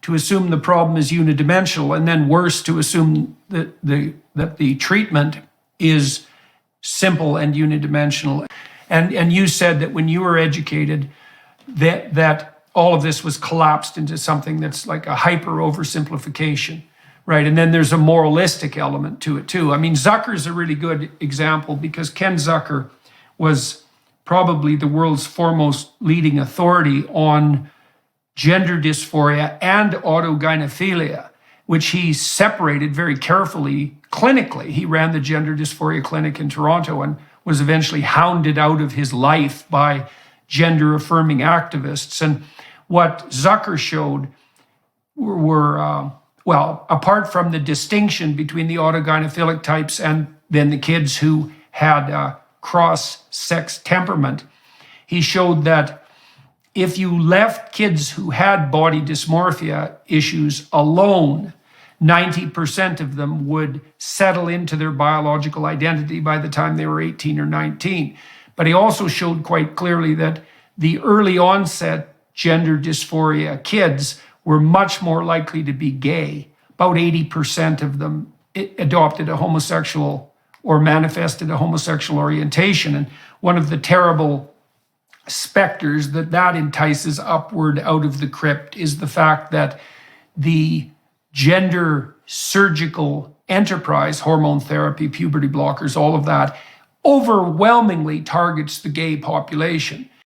to assume the problem is unidimensional, and then worse, to assume that the treatment is simple and unidimensional. And you said that when you were educated, that all of this was collapsed into something that's like a hyper oversimplification, right? And then there's a moralistic element to it too. I mean, Zucker's a really good example, because Ken Zucker was probably the world's foremost leading authority on gender dysphoria and autogynephilia, which he separated very carefully clinically. He ran the gender dysphoria clinic in Toronto and was eventually hounded out of his life by gender affirming activists. And what Zucker showed were, well, apart from the distinction between the autogynephilic types and then the kids who had cross-sex temperament, he showed that if you left kids who had body dysmorphia issues alone, 90% of them would settle into their biological identity by the time they were 18 or 19. But he also showed quite clearly that the early onset gender dysphoria kids were much more likely to be gay. About 80% of them adopted a homosexual or manifested a homosexual orientation. And one of the terrible specters that entices upward out of the crypt is the fact that the gender surgical enterprise, hormone therapy, puberty blockers, all of that, overwhelmingly targets the gay population.